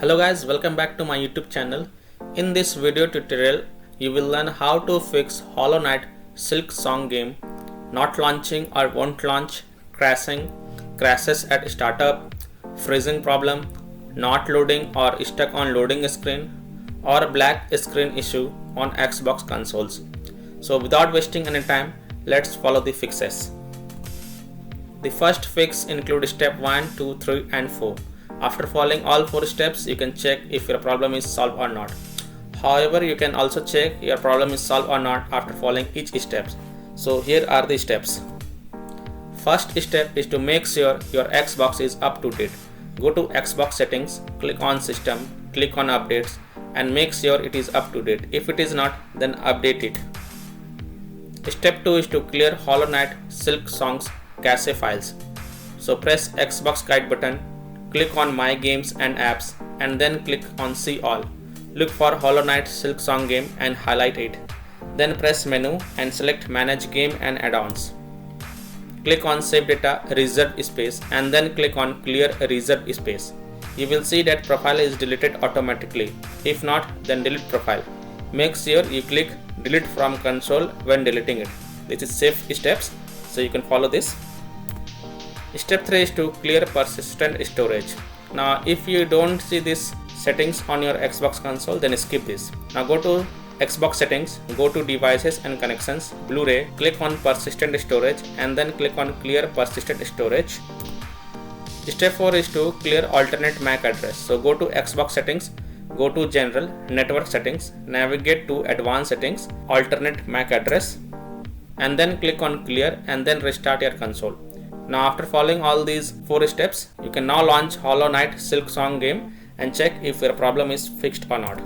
Hello guys, welcome back to my YouTube channel. In this video tutorial, you will learn how to fix Hollow Knight Silksong game not launching or won't launch, crashes at startup, freezing problem, not loading or stuck on loading screen, or black screen issue on Xbox consoles. So without wasting any time, let's follow the fixes. The first fix includes step 1, 2, 3 and 4. After following all 4 steps, you can check if your problem is solved or not. However, you can also check your problem is solved or not after following each step. So here are the steps. First step is to make sure your Xbox is up to date. Go to Xbox settings, click on system, click on updates and make sure it is up to date. If it is not, then update it. Step 2 is to clear Hollow Knight Silksong's cache files. So press Xbox guide button, click on My Games and Apps and then click on See All. Look for Hollow Knight Silksong game and highlight it. Then press Menu and select Manage Game and Add-ons. Click on Save Data Reserved Space and then click on Clear Reserved Space. You will see that profile is deleted automatically. If not, then delete profile. Make sure you click Delete from console when deleting it. This is safe steps, so you can follow this. Step 3 is to clear persistent storage. Now if you don't see these settings on your Xbox console, then skip this. Now go to Xbox settings, go to devices and connections, Blu-ray, click on persistent storage and then click on clear persistent storage. Step 4 is to clear alternate MAC address. So go to Xbox settings, go to general, network settings, navigate to advanced settings, alternate MAC address and then click on clear and then restart your console. Now after following all these 4 steps, you can now launch Hollow Knight Silksong game and check if your problem is fixed or not.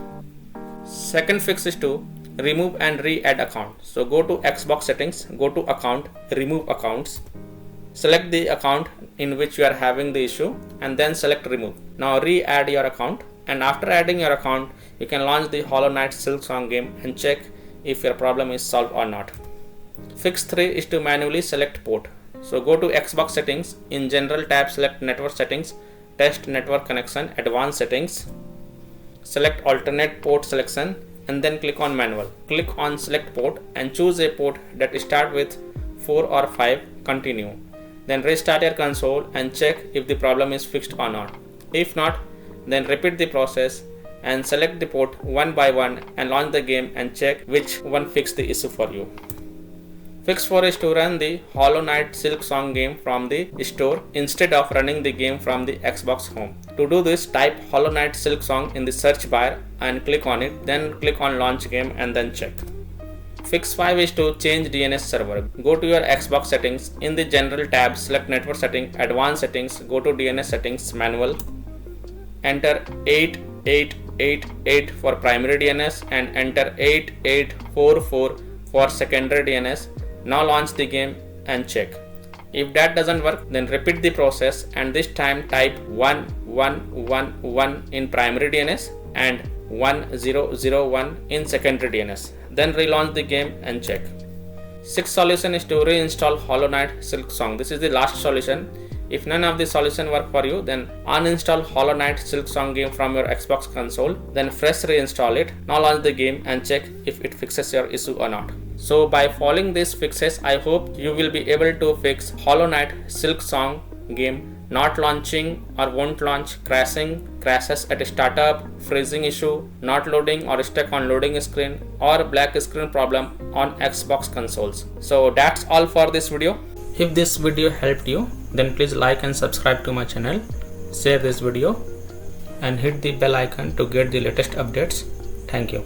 Second fix is to remove and re-add account. So go to Xbox settings, go to account, remove accounts. Select the account in which you are having the issue and then select remove. Now re-add your account and after adding your account, you can launch the Hollow Knight Silksong game and check if your problem is solved or not. Fix 3 is to manually select port. So go to Xbox settings, in general tab select network settings, test network connection, advanced settings, select alternate port selection and then click on manual. Click on select port and choose a port that start with 4 or 5, continue. Then restart your console and check if the problem is fixed or not. If not, then repeat the process and select the port one by one and launch the game and check which one fixed the issue for you. Fix 4 is to run the Hollow Knight Silksong game from the store instead of running the game from the Xbox home. To do this, type Hollow Knight Silksong in the search bar and click on it, then click on launch game and then check. Fix 5 is to change DNS server. Go to your Xbox settings, in the general tab select network settings, advanced settings, go to DNS settings, manual, enter 8888 for primary DNS and enter 8844 for secondary DNS. Now launch the game and check. If that doesn't work, then repeat the process and this time type 1111 in primary DNS and 1001 in secondary DNS. Then relaunch the game and check. Sixth solution is to reinstall Hollow Knight Silksong. This is the last solution. If none of the solution work for you, then uninstall Hollow Knight Silksong game from your Xbox console, then fresh reinstall it. Now launch the game and check if it fixes your issue or not. So by following these fixes, I hope you will be able to fix Hollow Knight Silksong game not launching or won't launch, crashes at startup, freezing issue, not loading or stuck on loading screen, or black screen problem on Xbox consoles. So that's all for this video. If this video helped you, then please like and subscribe to my channel, share this video and hit the bell icon to get the latest updates. Thank you.